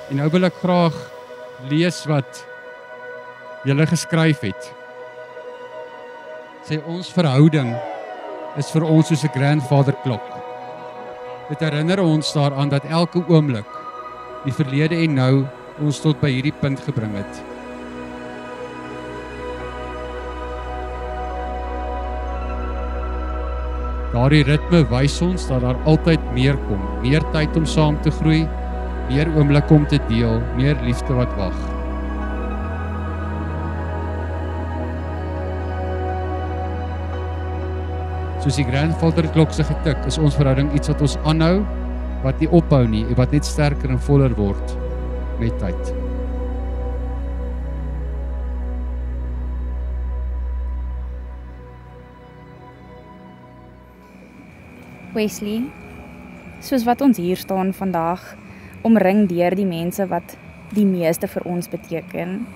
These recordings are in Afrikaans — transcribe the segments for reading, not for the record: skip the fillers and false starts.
En nou wil ek graag lees wat julle geskryf het. Sê ons verhouding is vir ons soos 'n grandfather klok. Dit herinner ons daaraan dat elke oomblik, die verlede en nou, ons tot by hierdie punt gebring het. Daardie ritme wys ons dat daar altyd meer kom, meer tyd om saam te groei, meer oomblikke om te deel, meer liefde wat wag. Soos die grandfather klok se getik, is ons verhouding iets wat ons aanhou, wat nie ophou nie, en wat net sterker en voller word met tyd. Wesley, soos wat ons hier staan vandag, omring deur die mense wat die meeste vir ons beteken,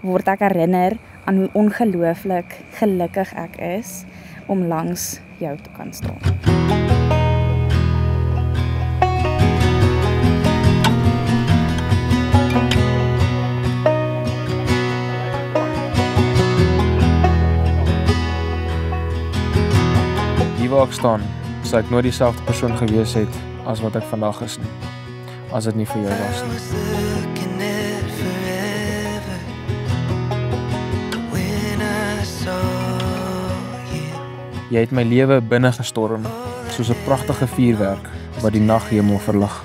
word ek herinner aan hoe ongelooflik gelukkig ek is om langs jou te kan staan. Hier waar ek staan, sou ek nooit dieselfde persoon gewees het as wat ek vandag is nie, as dit nie vir jou was nie. Jy het my lewe binne gestorm, soos 'n pragtige vuurwerk wat die naghemel verlig.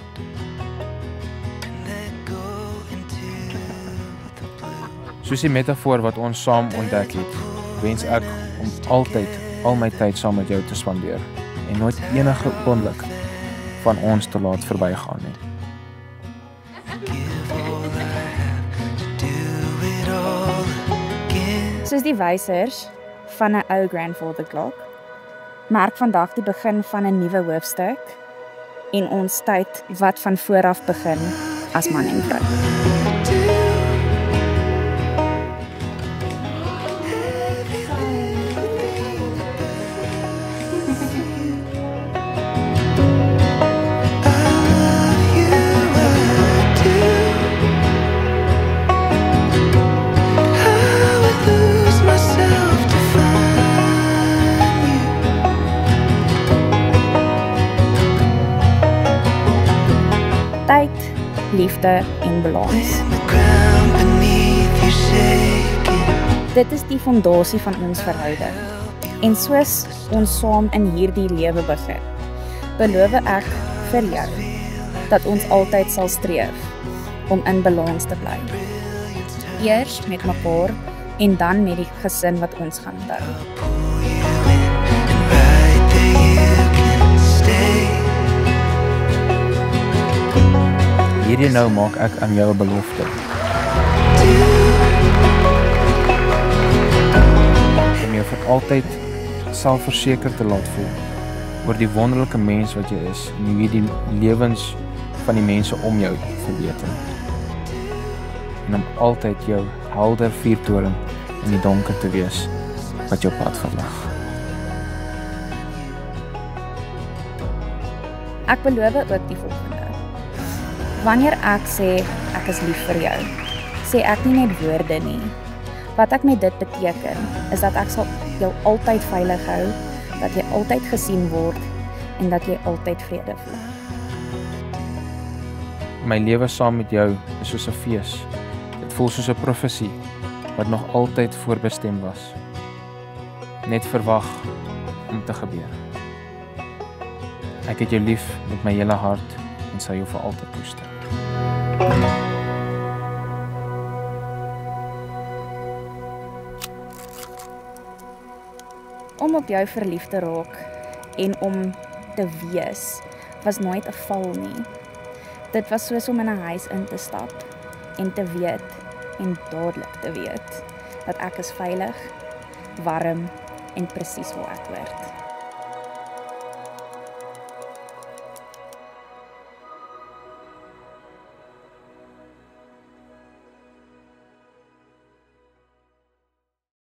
Soos die metafoor wat ons saam ontdek het, wens ek om altyd al my tyd saam met jou te spandeer en nooit enige oomblik van ons te laat verbygaan nie. Soos die wysers van 'n ou grandfather klok, merk vandag die begin van 'n nuwe hoofstuk en ons tyd wat van vooraf begin as man en vrou. Tyd, liefde en balans. Dit is die fondasie van ons verhouding. En soos ons saam in hierdie lewe begin, beloof ek vir jou dat ons altyd sal streef om in balans te bly. Eers met mekaar en dan met die gesin wat ons gaan bou. Hierdie nou maak ek aan jou 'n belofte. Om jou vir altyd selfverseker te laat voel oor die wonderlike mens wat jy is en hoe jy die lewens van die mense om jou verbeter. En om altyd jou helder vuurtoring in die donker te wees wat jou pad verlig. Ek beloof ook die volgende. Wanneer ek sê ek is lief vir jou, sê ek nie net woorde nie. Wat ek met dit beteken, is dat ek sal jou altyd veilig hou, dat jy altyd gesien word en dat jy altyd vrede voel. My lewe saam met jou is soos 'n fees. Dit voel soos 'n profesie wat nog altyd voorbestem was. Net verwag om te gebeur. Ek het jou lief met my hele hart en sal jou vir altyd koester. Om op jou verlief te raak en om te wees, was nooit 'n val nie. Dit was soos om in 'n huis in te stap en te weet en dadelik te weet dat ek is veilig, warm en presies waar ek hoort.